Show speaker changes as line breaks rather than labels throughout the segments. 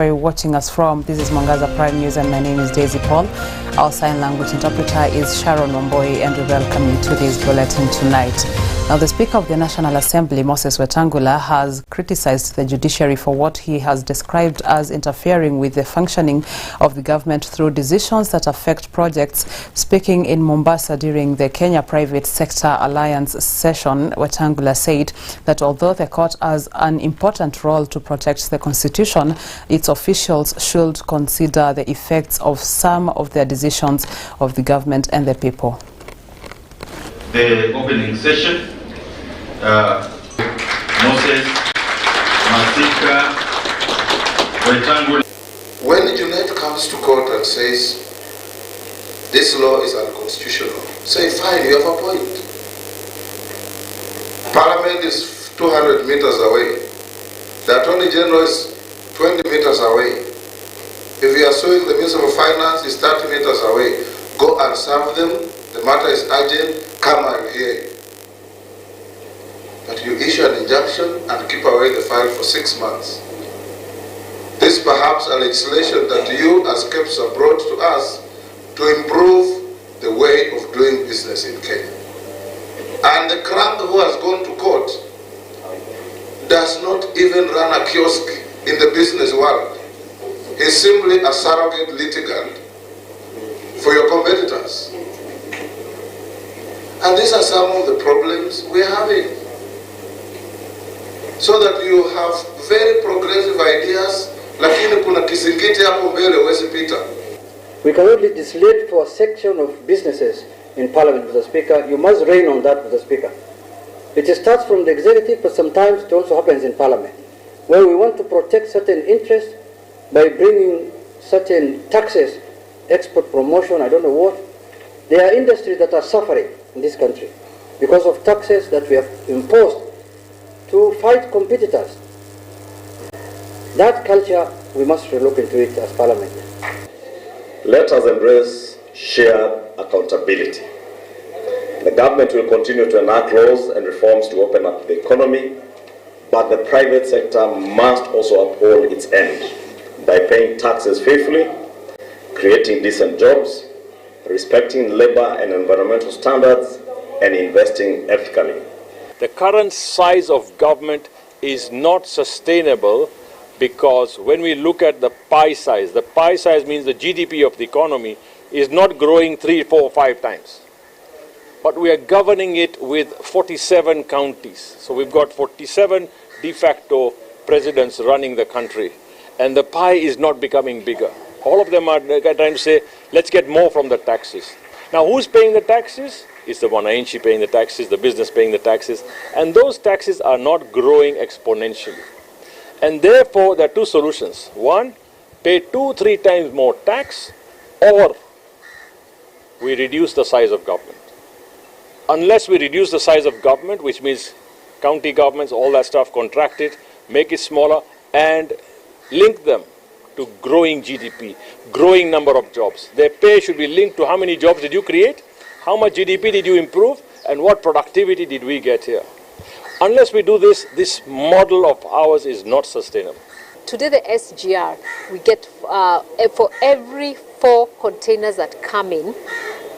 Where you're watching us from. This is Mwangaza Prime News and my name is Daisy Paul. Our sign language interpreter is Sharon Wamboi, and we welcome you to this bulletin tonight. Now, the Speaker of the National Assembly, Moses Wetangula, has criticized the judiciary for what he has described as interfering with the functioning of the government through decisions that affect projects. Speaking in Mombasa during the Kenya Private Sector Alliance session, Wetangula said that although the court has an important role to protect the constitution, its officials should consider the effects of some of their decisions of the government and the people.
The opening session, Moses, Masika, Wetangula.
When Junet comes to court and says this law is unconstitutional, say fine, you have a point. Parliament is 200 meters away. The Attorney General is 20 meters away. If you are suing the Minister of Finance, is 30 meters away. Go and serve them. The matter is urgent. Come and hear. But you issue an injunction and keep away the file for 6 months. This perhaps a legislation that you as KEPS have brought to us to improve the way of doing business in Kenya. And the crank who has gone to court does not even run a kiosk in the business world. He's simply a surrogate litigant for your competitors. And these are some of the problems we're having. So that you have very progressive ideas, lakini kuna kisingiti hapo mbele huwezi pita.
We cannot legislate for a section of businesses in Parliament, Mr. Speaker. You must rein on that, Mr. Speaker. It starts from the executive, but sometimes it also happens in Parliament, where we want to protect certain interests by bringing certain taxes, export promotion, I don't know what. There are industries that are suffering in this country because of taxes that we have imposed to fight competitors. That culture, we must look into it as Parliament.
Let us embrace shared accountability. The government will continue to enact laws and reforms to open up the economy, but the private sector must also uphold its end by paying taxes faithfully, creating decent jobs, respecting labor and environmental standards, and investing ethically.
The current size of government is not sustainable because when we look at the pie size means the GDP of the economy is not growing 3, 4, 5 times. But we are governing it with 47 counties. So we've got 47 de facto presidents running the country. And the pie is not becoming bigger. All of them are trying to say, let's get more from the taxes. Now, who's paying the taxes? It's the Wananchi paying the taxes, the business paying the taxes. And those taxes are not growing exponentially. And therefore, there are two solutions. One, pay 2, 3 times more tax, or we reduce the size of government. Unless we reduce the size of government, which means county governments, all that stuff, contract it, make it smaller, and link them to growing GDP, growing number of jobs. Their pay should be linked to how many jobs did you create, how much GDP did you improve, and what productivity did we get here. Unless we do this, this model of ours is not sustainable.
Today the SGR, we get for every 4 containers that come in,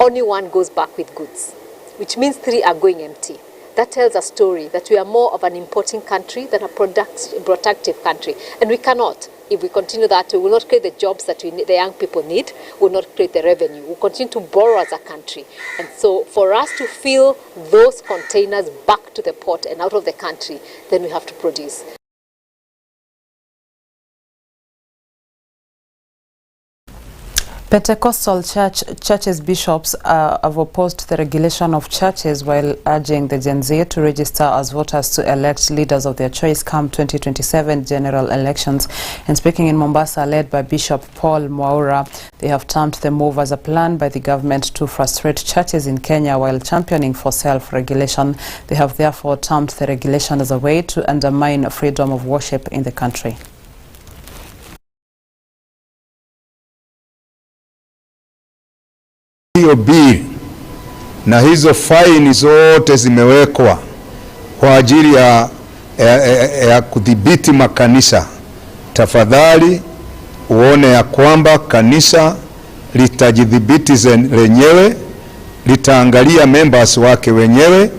only 1 goes back with goods, which means 3 are going empty. That tells a story that we are more of an importing country than a productive country. And we cannot. If we continue that, we will not create the jobs that the young people need. We will not create the revenue. We will continue to borrow as a country. And so for us to fill those containers back to the port and out of the country, then we have to produce.
Pentecostal churches bishops have opposed the regulation of churches while urging the Gen Z to register as voters to elect leaders of their choice come 2027 general elections. And speaking in Mombasa, led by Bishop Paul Mwaura, they have termed the move as a plan by the government to frustrate churches in Kenya while championing for self-regulation. They have therefore termed the regulation as a way to undermine freedom of worship in the country.
Hiyo bill na hizo faini zote zimewekwa kwa ajili ya kudhibiti makanisa. Tafadhali uone ya kwamba kanisa litajidhibiti lenyewe, litaangalia members wake wenyewe,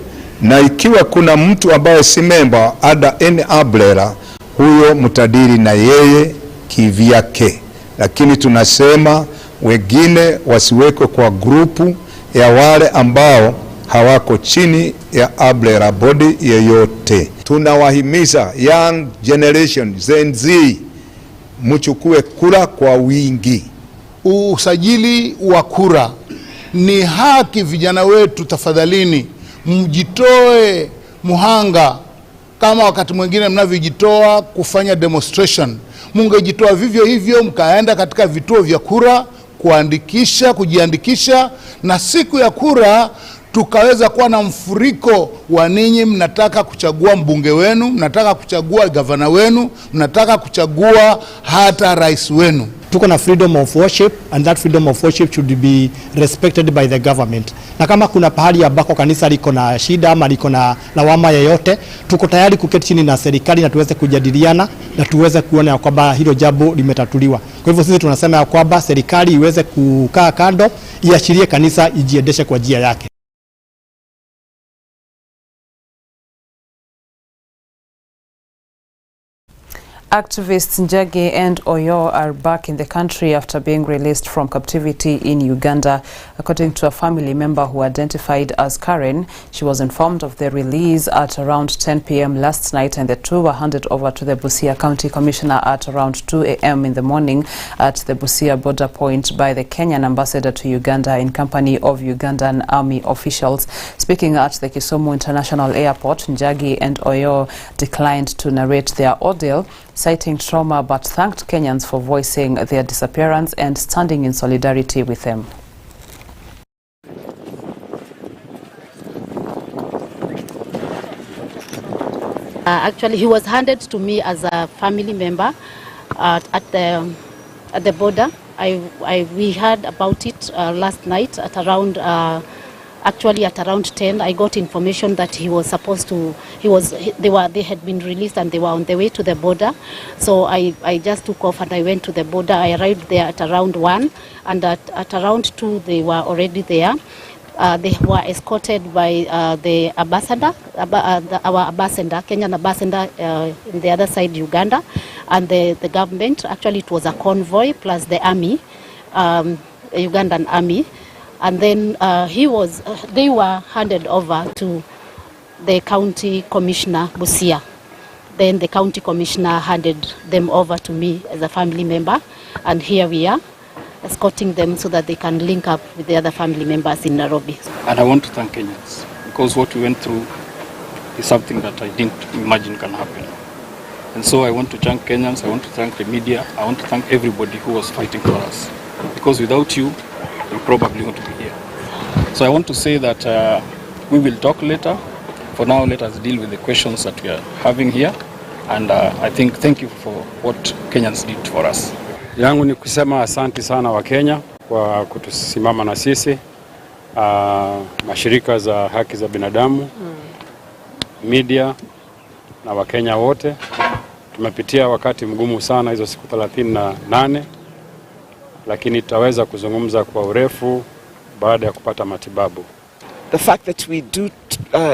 na ikiwa kuna mtu ambaye si member ada any umbrella, huyo mtadiri na yeye kivyake. Lakini tunasema wengine wasiwekwe kwa grupu ya wale ambao hawako chini ya umbrella body yeyote. Tunawahimiza young generation, Gen Z, mchukue kura kwa wingi.
Usajili wa kura ni haki. Vijana wetu, tafadhalini mjitoe muhanga kama wakati mwingine mnavyojitoa kufanya demonstration. Mungejitoa vivyo hivyo mkaenda katika vituo vya kura kujiandikisha, na siku ya kura tukaweza kuwa na mfuriko wa ninyi mnataka kuchagua mbunge wenu, mnataka kuchagua gavana wenu, mnataka kuchagua hata rais wenu.
Tuko na freedom of worship, and that freedom of worship should be respected by the government. Na kama kuna pahali ambako kanisa liko na shida ama liko na lawama yoyote, tuko tayari kuketi chini na serikali na tuweze kujadiliana na tuweze kuona ya kwamba hilo jambo limetatuliwa. Kwa hivyo sisi tunasema ya kwamba serikali iweze kukaa kando, iashirie kanisa ijiendeshe kwa njia yake.
Activists Njagi and Oyo are back in the country after being released from captivity in Uganda. According to a family member who identified as Karen, she was informed of the release at around 10 p.m. last night, and the two were handed over to the Busia County Commissioner at around 2 a.m. in the morning at the Busia border point by the Kenyan ambassador to Uganda in company of Ugandan army officials. Speaking at the Kisumu International Airport, Njagi and Oyo declined to narrate their ordeal, citing trauma, but thanked Kenyans for voicing their disappearance and standing in solidarity with them.
Actually, he was handed to me as a family member at the border. We heard about it last night at around actually at around 10. I got information that he was supposed to, they had been released and they were on the way to the border. So I just took off and I went to the border. I arrived there at around 1, and at around 2 they were already there. They were escorted by the ambassador, our ambassador, Kenyan ambassador in the other side, Uganda, and the government. Actually, it was a convoy plus the army, Ugandan army. And then they were handed over to the county commissioner, Busia. Then the county commissioner handed them over to me as a family member. And here we are, escorting them so that they can link up with the other family members in Nairobi.
And I want to thank Kenyans, because what we went through is something that I didn't imagine can happen. And so I want to thank Kenyans, I want to thank the media, I want to thank everybody who was fighting for us. Because without you, we probably won't be here. So I want to say that we will talk later. For now, let us deal with the questions that we are having here. And I think thank you for what Kenyans did for us.
Yangu ni kusema asante sana wa Kenya kwa kutusimama na sisi, mashirika za haki za binadamu, media na Wakenya wote. Tumepitia wakati mgumu sana hizo siku 38, lakini tutaweza kuzungumza kwa urefu baada ya kupata matibabu.
The fact that we do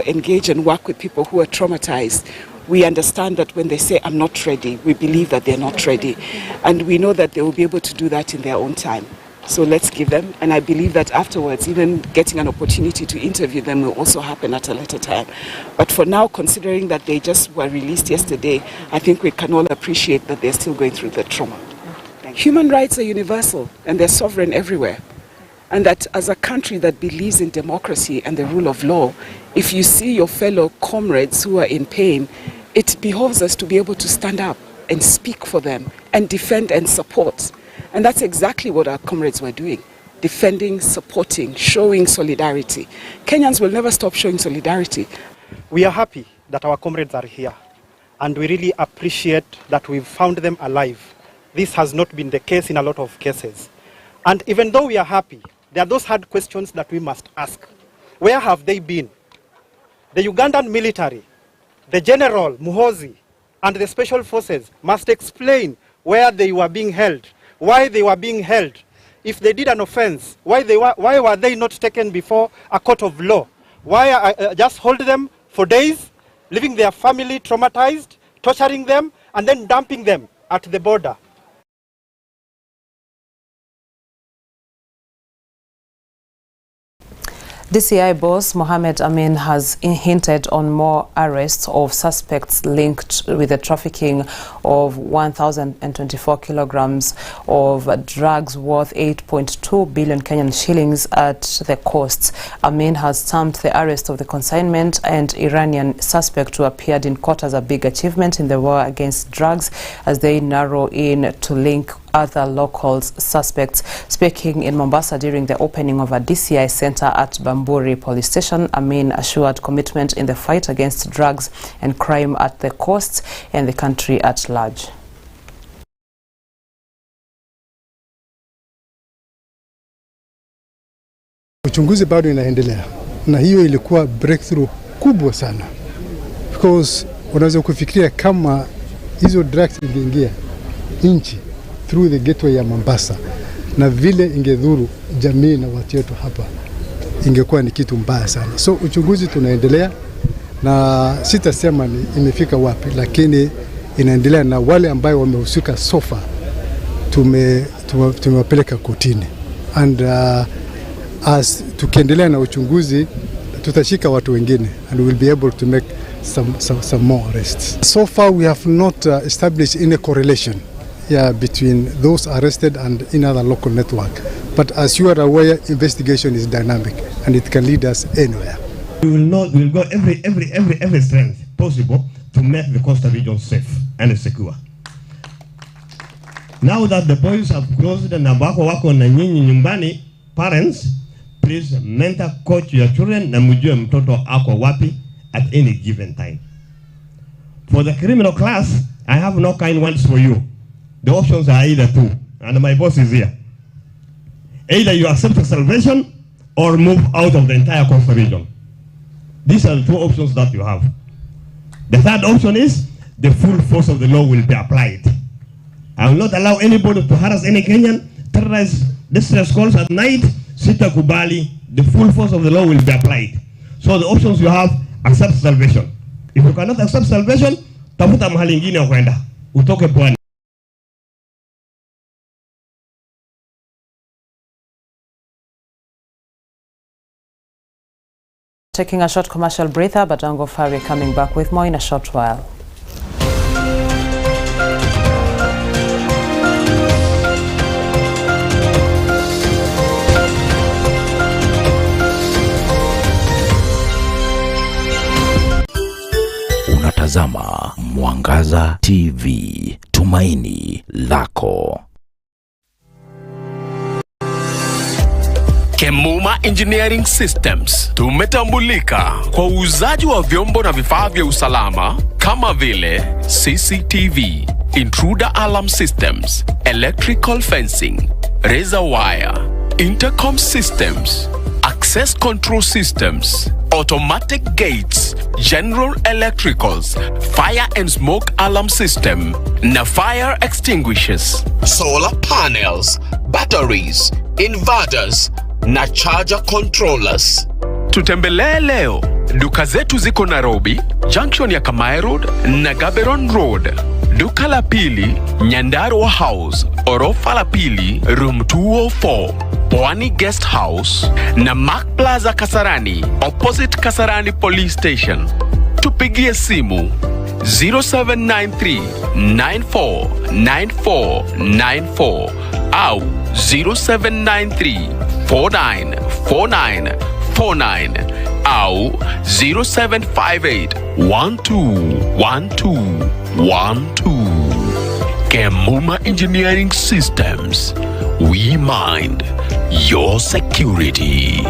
engage and work with people who are traumatized, we understand that when they say, I'm not ready, we believe that they're not ready. And we know that they will be able to do that in their own time. So let's give them, and I believe that afterwards, even getting an opportunity to interview them will also happen at a later time. But for now, considering that they just were released yesterday, I think we can all appreciate that they're still going through the trauma. Human rights are universal, and they're sovereign everywhere. And that as a country that believes in democracy and the rule of law, if you see your fellow comrades who are in pain, it behoves us to be able to stand up and speak for them and defend and support. And that's exactly what our comrades were doing. Defending, supporting, showing solidarity. Kenyans will never stop showing solidarity.
We are happy that our comrades are here, and we really appreciate that we've found them alive. This has not been the case in a lot of cases. And even though we are happy, there are those hard questions that we must ask. Where have they been? The Ugandan military, the General Muhoozi, and the special forces must explain where they were being held why they were being held. If they did an offense, why were they not taken before a court of law? Why just hold them for days, leaving their family traumatized, torturing them, and then dumping them at the border?
DCI boss Mohamed Amin has hinted on more arrests of suspects linked with the trafficking of 1,024 kilograms of drugs worth 8.2 billion Kenyan shillings at the coasts. Amin has termed the arrest of the consignment and Iranian suspect who appeared in court as a big achievement in the war against drugs as they narrow in to link other local suspects. Speaking in Mombasa during the opening of a DCI center at Bamburi police station, Amin assured commitment in the fight against drugs and crime at the coasts and the country at large.
Uchunguzi bado inaendelea na hiyo ilikuwa breakthrough kubwa sana, because unaweza kufikiria kama hizo drugs ingeingia nchi through the gateway ya Mombasa na vile ingedhuru jamii na watu wetu hapa, ingekuwa ni kitu mbaya sana. So uchunguzi tunaendelea na sitasema ni imefika wapi, lakini inaendelea na wale ambao wamehusika sofa tumewapeleka kotini, and as tukiendelea na uchunguzi tutashika watu wengine and we'll be able to make some more arrests. So far we have not established any correlation between those arrested and in other local network. But as you are aware, investigation is dynamic and it can lead us anywhere.
We will go every strength possible to make the coastal region safe and secure. Now that the boys have closed na wako na nyinyi nyumbani, parents, please mentor coach your children na mjue mtoto ako wapi at any given time. For the criminal class, I have no kind words for you. The options are either two, and my boss is here. Either you accept salvation or move out of the entire coastal region. These are the two options that you have. The third option is the full force of the law will be applied. I will not allow anybody to harass any Kenyan, terrorize distress calls at night. Sitakubali, the full force of the law will be applied. So the options you have, accept salvation. If you cannot accept salvation, tafuta mahali ingine kwenda. Utoke pwani.
Taking a short commercial breather, but don't go far. We're coming back with more in a short while.
Unatazama Mwangaza TV, tumaini lako.
Kemuma Engineering Systems tumetambulika kwa uuzaji wa vyombo na vifaa vya usalama kama vile CCTV, intruder alarm systems, electrical fencing, razor wire, intercom systems, access control systems, automatic gates, general electricals, fire and smoke alarm system, na fire extinguishers, solar panels, batteries, inverters, na charger controllers. Tutembelee leo. Duka zetu ziko Nairobi, junction ya Kamae Road na Gaberon Road. Duka la pili, Nyandarua House, orofa la pili, room 204, Pwani Guest House, na Mark Plaza Kasarani, opposite Kasarani Police Station. Tupigie simu 0793 949494 au 0793 494949 au 0758 121212. Kemuma Engineering Systems, we mind your security.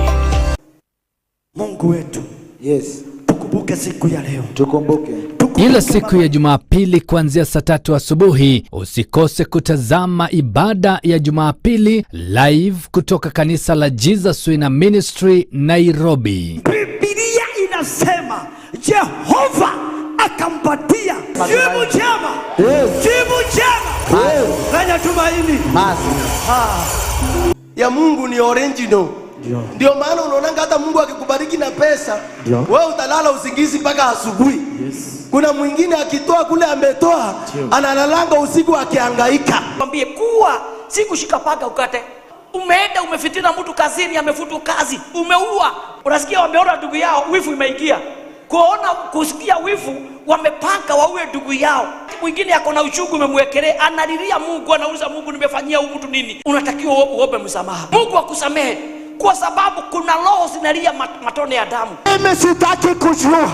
Mungu wetu, yes, tukumbuke siku ya leo, tukumbuke
Kila siku ya Jumapili kuanzia saa 3 asubuhi usikose kutazama ibada ya Jumapili live kutoka kanisa la Jesus Wina Ministry Nairobi.
Biblia inasema Jehova nitampatia jibu njema. Jibu njema lenye tumaini ya Mungu ni original. Ndio maana unaona hata Mungu akikubariki na pesa, wewe utalala usingizi mpaka asubuhi. Kuna mwingine akitoa kule ametoa, analalanga usiku akihangaika.
Mwambie kuwa si kushika paka ukate. Umeenda umefitina mtu kazini, amefutwa kazi, umeua. Unasikia wameona ndugu yao wifu imeingia. Kusikia wifu wamepanga waue ndugu yao. Mwingine yako na uchungu umemwekelea, analilia Mungu, anauliza Mungu, nimefanyia huyu mtu nini? Unatakiwa uombe msamaha. Mungu akusamehe kwa sababu kuna roho zinalia matone ya damu.
Mimi sitaki kujua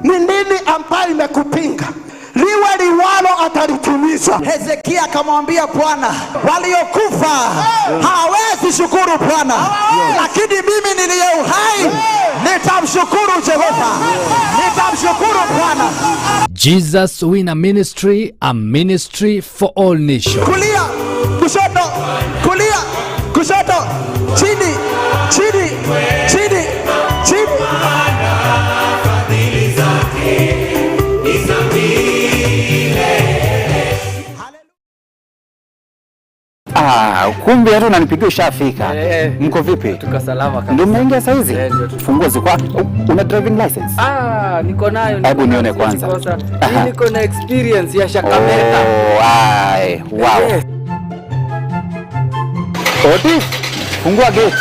ni nini ambayo imekupinga. Liwe liwalo atalitimiza.
Hezekia akamwambia Bwana, waliokufa hawezi shukuru Bwana, lakini mimi niliye uhai nitamshukuru Jehova, nitamshukuru Bwana.
Jesus Winner Ministry, a ministry for all nations.
Kulia, kushoto, kulia, kushoto, chini, chini, chini, chini.
Kumbe hata unanipigia ushafika. Mko vipi?
Tuko salama kabisa.
Ndio mmeingia saa hizi? Funguo ziko wapi? Una driving license?
Niko nayo.
Hebu nione kwanza.
Mimi niko na experience ya shakameta.
Wow. Otis, fungua gate.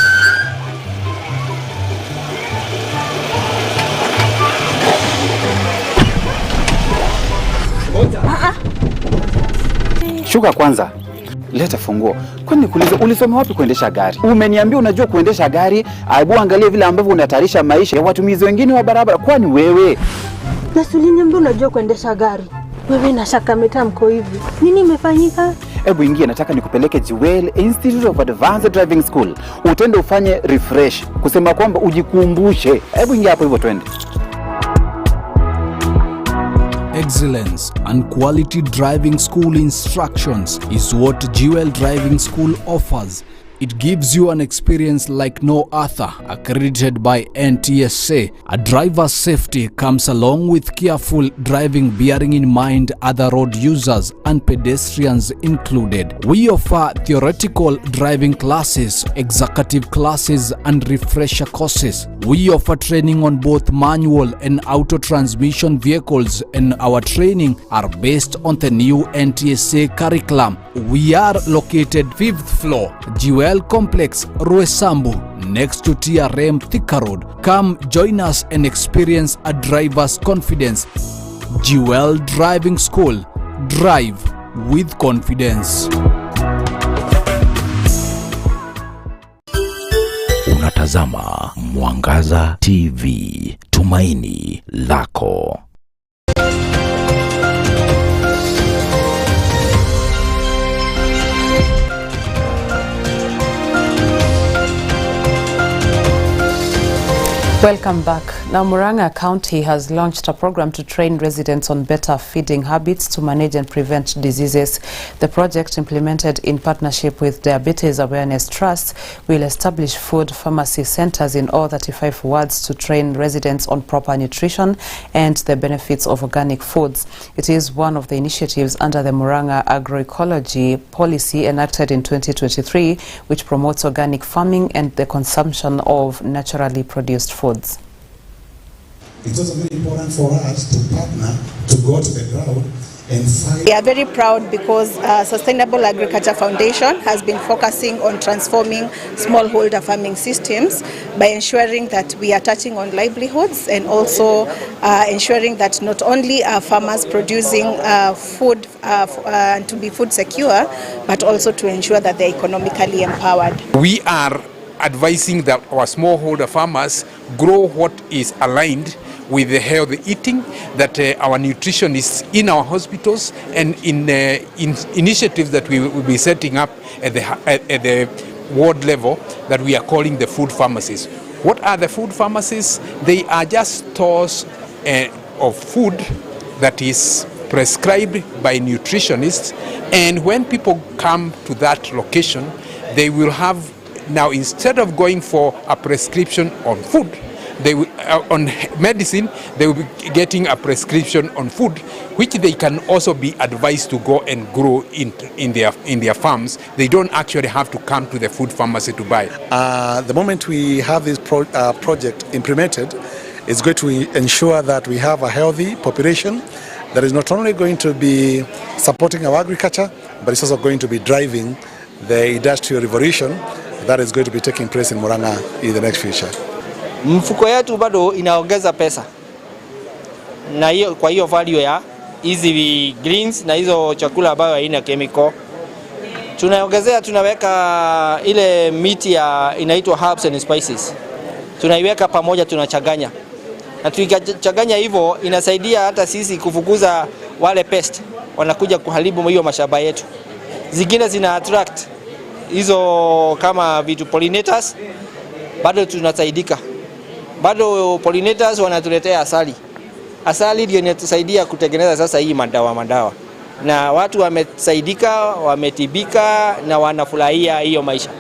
Shuka kwanza. Leta funguo. Kwani ulisoma wapi kuendesha gari? Umeniambia unajua kuendesha gari, aibu angalia vile ambavyo unahatarisha maisha ya watumizi wengine wa barabara. Kwani wewe?
Nasuliniambia unajua kuendesha gari. Wewe na shakameta mko hivi. Nini imefanyika?
Hebu ingia, nataka nikupeleke Jewel Institute of Advanced Driving School. Utende ufanye refresh. Kusema kwamba ujikumbushe. Hebu ingia hapo hivyo twende.
Excellence and quality driving school instructions is what Jewel Driving School offers. It gives you an experience like no other, accredited by NTSA. A driver's safety comes along with careful driving, bearing in mind other road users and pedestrians included. We offer theoretical driving classes, executive classes and refresher courses. We offer training on both manual and auto transmission vehicles, and our training are based on the new NTSA curriculum. We are located 5th floor, Jewel Complex, Ruesambu, next to TRM Thika Road. Come join us and experience a driver's confidence. Jewel Driving School. Drive with confidence.
Unatazama Mwangaza TV, tumaini lako.
Welcome back. Now, Murang'a County has launched a program to train residents on better feeding habits to manage and prevent diseases. The project, implemented in partnership with Diabetes Awareness Trust, will establish food pharmacy centers in all 35 wards to train residents on proper nutrition and the benefits of organic foods. It is one of the initiatives under the Murang'a agroecology policy enacted in 2023, which promotes organic farming and the consumption of naturally produced foods.
It's also very important for us to partner, to go to the ground and find.
We are very proud because Sustainable Agriculture Foundation has been focusing on transforming smallholder farming systems by ensuring that we are touching on livelihoods and also ensuring that not only are farmers producing food to be food secure, but also to ensure that they're economically empowered.
We are advising that our smallholder farmers grow what is aligned with the healthy eating, that our nutrition is in our hospitals and in initiatives that we will be setting up at the ward level that we are calling the food pharmacies. What are the food pharmacies? They are just stores of food that is prescribed by nutritionists, and when people come to that location, they will have, now instead of going for a prescription on food, they will, on medicine, they will be getting a prescription on food, which they can also be advised to go and grow in their farms. They don't actually have to come to the food pharmacy to buy.
The moment we have this project implemented, it's going to ensure that we have a healthy population that is not only going to be supporting our agriculture, but it's also going to be driving the industrial revolution that is going to be taking place in Murang'a in the next future.
Mfuko yetu bado inaongeza pesa. Na hiyo kwa hiyo value ya hizi greens na hizo chakula ambayo haina chemical. Tunaongezea, tunaweka ile miti ya inaitwa herbs and spices. Tunaiweka pamoja, tunachanganya. Na tukichanganya hivyo inasaidia hata sisi kufukuza wale pest wanakuja kuharibu hiyo mashamba yetu. Zingine zina attract hizo kama vitu pollinators, bado tunasaidika. Bado pollinators wanatuletea asali. Asali ndio inatusaidia kutengeneza sasa hii madawa. Na watu wamesaidika, wametibika na wanafurahia hiyo maisha.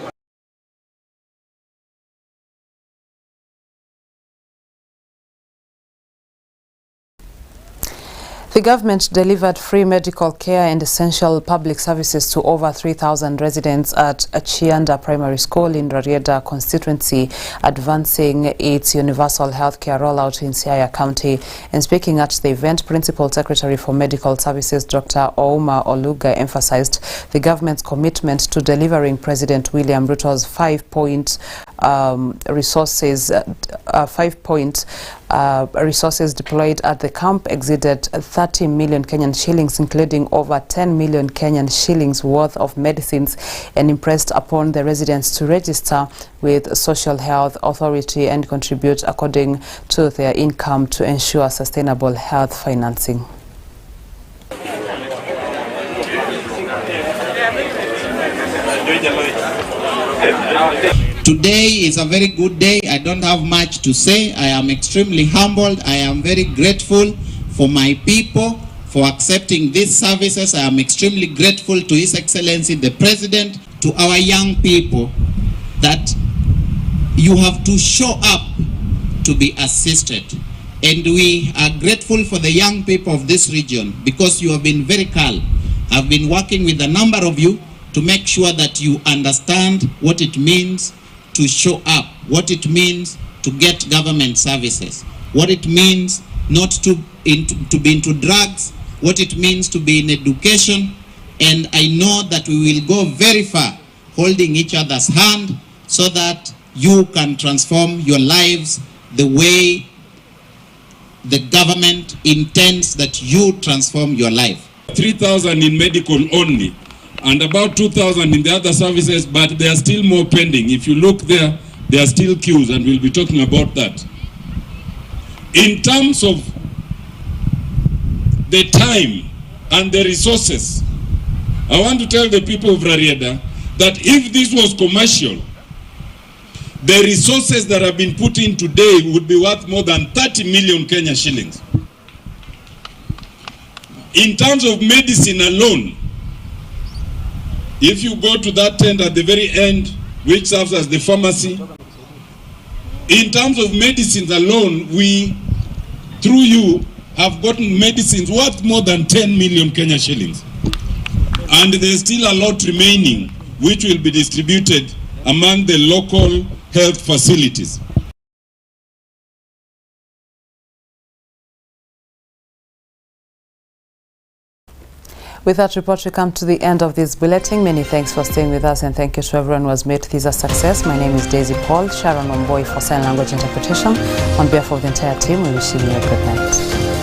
The government delivered free medical care and essential public services to over 3,000 residents at Chianda Primary School in Rarieda constituency, advancing its universal healthcare rollout in Siaya County. And speaking at the event, Principal Secretary for Medical Services Dr. Ouma Oluga emphasized the government's commitment to delivering President William Ruto's 5-point resources deployed at the camp exceeded 30 million Kenyan shillings, including over 10 million Kenyan shillings worth of medicines, and impressed upon the residents to register with Social Health Authority and contribute according to their income to ensure sustainable health financing.
Today is a very good day. I don't have much to say. I am extremely humbled. I am very grateful for my people for accepting these services. I am extremely grateful to His Excellency the President, to our young people, that you have to show up to be assisted. And we are grateful for the young people of this region because you have been very calm. I've been working with a number of you to make sure that you understand what it means to show up, what it means to get government services, what it means not to be into drugs, what it means to be in education. And I know that we will go very far holding each other's hand so that you can transform your lives the way the government intends that you transform your life.
3,000 in medical only, and about 2,000 in the other services, but there are still more pending. If you look there are still queues, and we'll be talking about that. In terms of the time and the resources, I want to tell the people of Rarieda that if this was commercial, the resources that have been put in today would be worth more than 30 million Kenya shillings. In terms of medicine alone, if you go to that tent at the very end, which serves as the pharmacy, in terms of medicines alone, we, through you, have gotten medicines worth more than 10 million Kenya shillings. And there's still a lot remaining, which will be distributed among the local health facilities.
With that report, we come to the end of this bulletin. Many thanks for staying with us, and thank you to everyone who has made this a success. My name is Daisy Paul, Sharon Wamboi for Sign Language Interpretation. On behalf of the entire team, we wish you a good night.